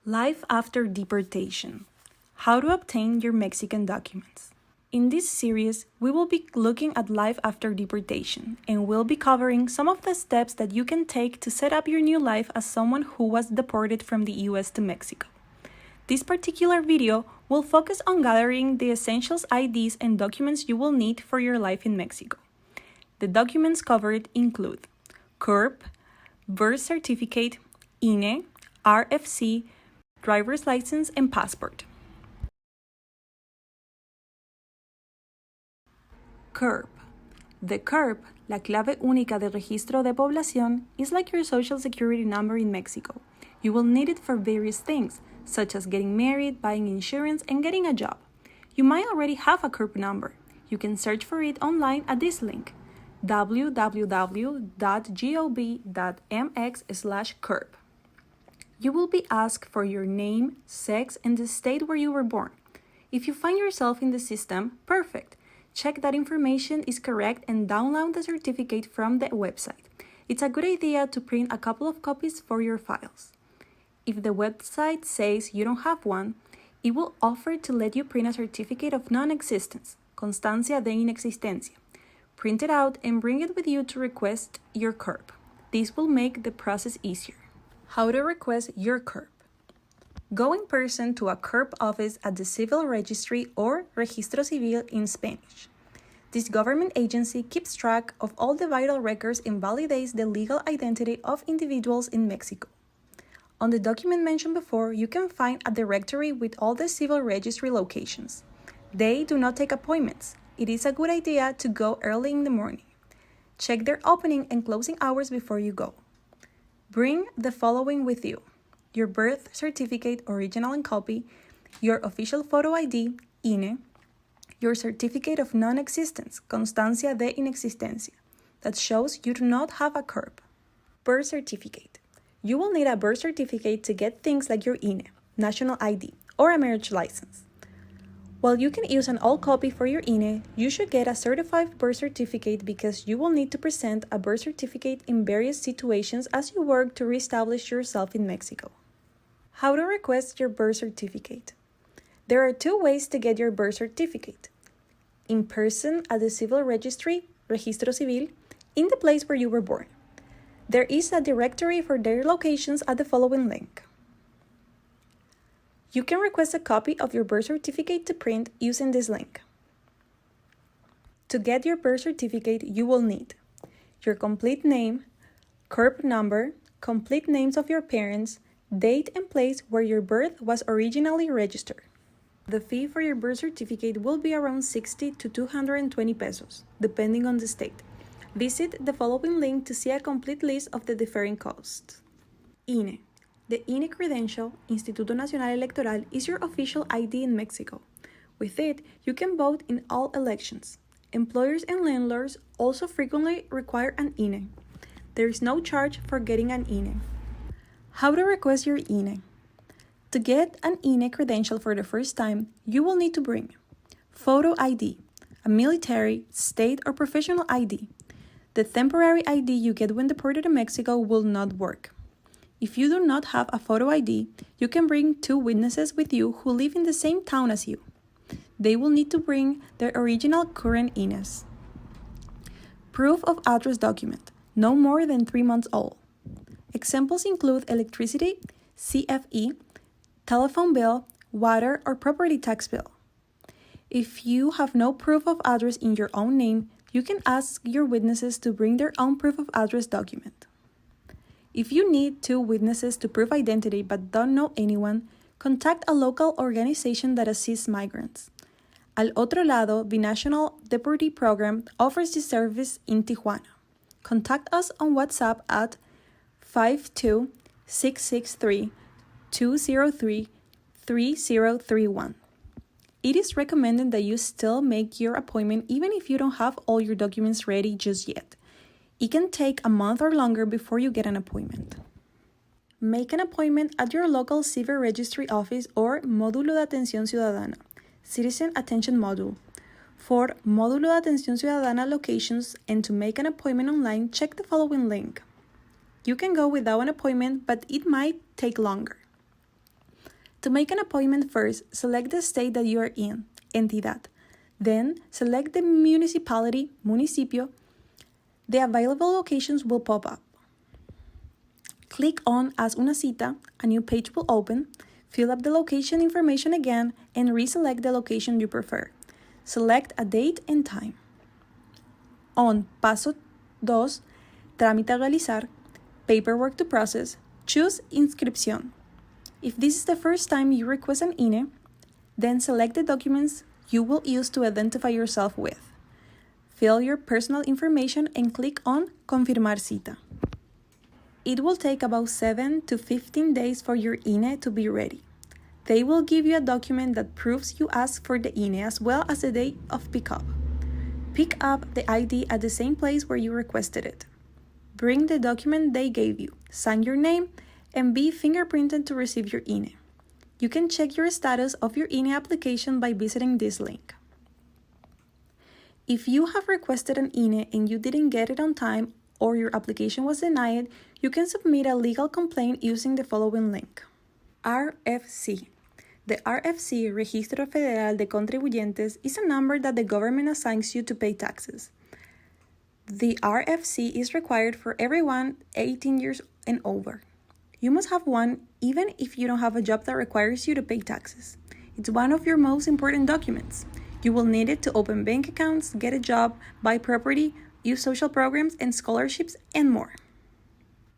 Life After Deportation: How to Obtain Your Mexican Documents. In this series, we will be looking at life after deportation, and we'll be covering some of the steps that you can take to set up your new life as someone who was deported from the US to Mexico. This particular video will focus on gathering the essentials IDs and documents you will need for your life in Mexico. The documents covered include CURP, birth certificate, INE, RFC, driver's license, and passport. CURP. The CURP, la clave única de registro de población, is like your social security number in Mexico. You will need it for various things, such as getting married, buying insurance, and getting a job. You might already have a CURP number. You can search for it online at this link, www.gov.mx/CURP. You will be asked for your name, sex, and the state where you were born. If you find yourself in the system, perfect. Check that information is correct and download the certificate from the website. It's a good idea to print a couple of copies for your files. If the website says you don't have one, it will offer to let you print a certificate of non-existence, constancia de inexistencia. Print it out and bring it with you to request your CURP. This will make the process easier. How to request your CURP. Go in person to a CURP office at the Civil Registry or Registro Civil in Spanish. This government agency keeps track of all the vital records and validates the legal identity of individuals in Mexico. On the document mentioned before, you can find a directory with all the Civil Registry locations. They do not take appointments. It is a good idea to go early in the morning. Check their opening and closing hours before you go. Bring the following with you: your birth certificate, original and copy, your official photo ID, INE, your certificate of non-existence, constancia de inexistencia, that shows you do not have a CURP. Birth certificate. You will need a birth certificate to get things like your INE, national ID, or a marriage license. While you can use an old copy for your INE, you should get a certified birth certificate because you will need to present a birth certificate in various situations as you work to reestablish yourself in Mexico. How to request your birth certificate. There are two ways to get your birth certificate: in person at the Civil Registry, Registro Civil, in the place where you were born. There is a directory for their locations at the following link. You can request a copy of your birth certificate to print using this link. To get your birth certificate, you will need your complete name, CURP number, complete names of your parents, date and place where your birth was originally registered. The fee for your birth certificate will be around 60 to 220 pesos, depending on the state. Visit the following link to see a complete list of the differing costs. INE. The INE credential, Instituto Nacional Electoral, is your official ID in Mexico. With it, you can vote in all elections. Employers and landlords also frequently require an INE. There is no charge for getting an INE. How to request your INE. To get an INE credential for the first time, you will need to bring photo ID, a military, state, or professional ID. The temporary ID you get when deported to Mexico will not work. If you do not have a photo ID, you can bring two witnesses with you who live in the same town as you. They will need to bring their original current INEs. Proof of address document, no more than 3 months old. Examples include electricity, CFE, telephone bill, water, or property tax bill. If you have no proof of address in your own name, you can ask your witnesses to bring their own proof of address document. If you need two witnesses to prove identity but don't know anyone, contact a local organization that assists migrants. Al Otro Lado, the National Deputy Program, offers this service in Tijuana. Contact us on WhatsApp at 52663-203-3031. It is recommended that you still make your appointment even if you don't have all your documents ready just yet. It can take a month or longer before you get an appointment. Make an appointment at your local Civil Registry office or Módulo de Atención Ciudadana, Citizen Attention Module. For Módulo de Atención Ciudadana locations and to make an appointment online, check the following link. You can go without an appointment, but it might take longer. To make an appointment first, select the state that you are in, entidad. Then, select the municipality, municipio. The available locations will pop up. Click on Haz una cita, a new page will open, fill up the location information again, and reselect the location you prefer. Select a date and time. On Paso 2, Trámite a realizar, Paperwork to process, choose Inscripción. If this is the first time you request an INE, then select the documents you will use to identify yourself with. Fill your personal information and click on Confirmar cita. It will take about 7 to 15 days for your INE to be ready. They will give you a document that proves you asked for the INE as well as the date of pickup. Pick up the ID at the same place where you requested it. Bring the document they gave you, sign your name, and be fingerprinted to receive your INE. You can check your status of your INE application by visiting this link. If you have requested an INE and you didn't get it on time or your application was denied, you can submit a legal complaint using the following link. RFC. The RFC, Registro Federal de Contribuyentes, is a number that the government assigns you to pay taxes. The RFC is required for everyone 18 years and over. You must have one even if you don't have a job that requires you to pay taxes. It's one of your most important documents. You will need it to open bank accounts, get a job, buy property, use social programs and scholarships, and more.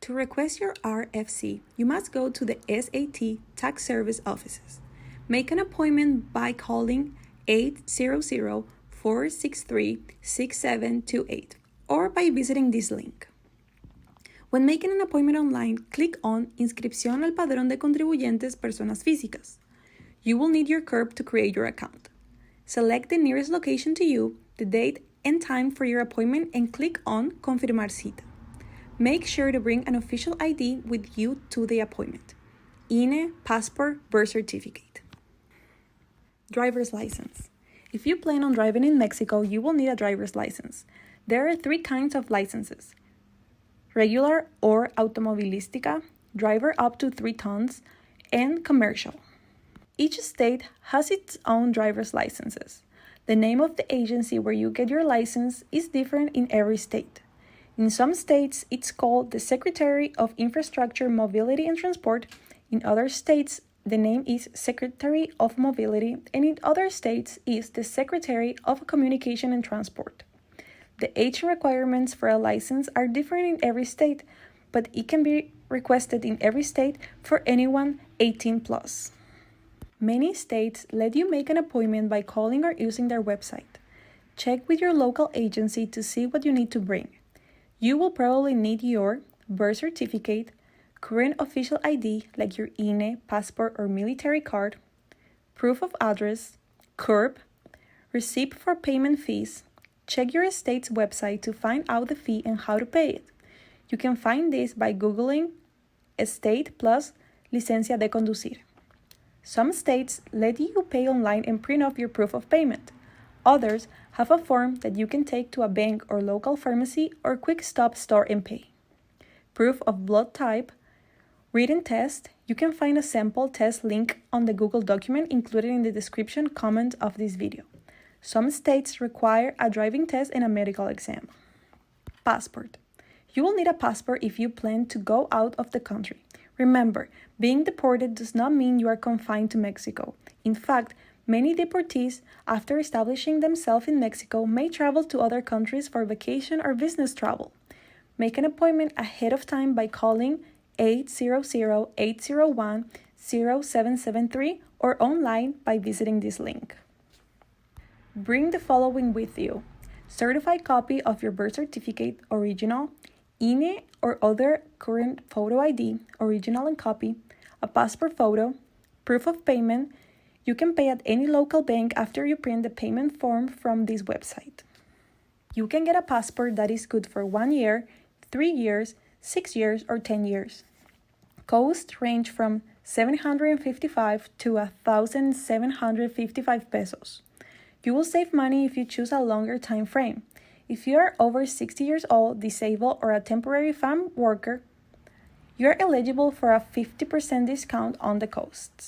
To request your RFC, you must go to the SAT tax service offices. Make an appointment by calling 800-463-6728 or by visiting this link. When making an appointment online, click on Inscripción al Padrón de Contribuyentes Personas Físicas. You will need your CURP to create your account. Select the nearest location to you, the date and time for your appointment, and click on Confirmar cita. Make sure to bring an official ID with you to the appointment: INE, passport, birth certificate. Driver's license. If you plan on driving in Mexico, you will need a driver's license. There are 3 kinds of licenses: regular or automovilística, driver up to 3 tons, and commercial. Each state has its own driver's licenses. The name of the agency where you get your license is different in every state. In some states, it's called the Secretary of Infrastructure, Mobility and Transport. In other states, the name is Secretary of Mobility, and in other states is the Secretary of Communication and Transport. The age requirements for a license are different in every state, but it can be requested in every state for anyone 18 plus. Many states let you make an appointment by calling or using their website. Check with your local agency to see what you need to bring. You will probably need your birth certificate, current official ID like your INE, passport, or military card, proof of address, CURP, receipt for payment fees. Check your state's website to find out the fee and how to pay it. You can find this by Googling State plus Licencia de Conducir. Some states let you pay online and print off your proof of payment. Others have a form that you can take to a bank or local pharmacy or quick stop store and pay. Proof of blood type, written test. You can find a sample test link on the Google document included in the description comment of this video. Some states require a driving test and a medical exam. Passport. You will need a passport if you plan to go out of the country. Remember, being deported does not mean you are confined to Mexico. In fact, many deportees, after establishing themselves in Mexico, may travel to other countries for vacation or business travel. Make an appointment ahead of time by calling 800-801-0773 or online by visiting this link. Bring the following with you: certified copy of your birth certificate, original, INE or other current photo ID, original and copy, a passport photo, proof of payment. You can pay at any local bank after you print the payment form from this website. You can get a passport that is good for 1 year, 3 years, 6 years, or 10 years. Costs range from 755 to 1,755 pesos. You will save money if you choose a longer time frame. If you are over 60 years old, disabled, or a temporary farm worker, you are eligible for a 50% discount on the costs.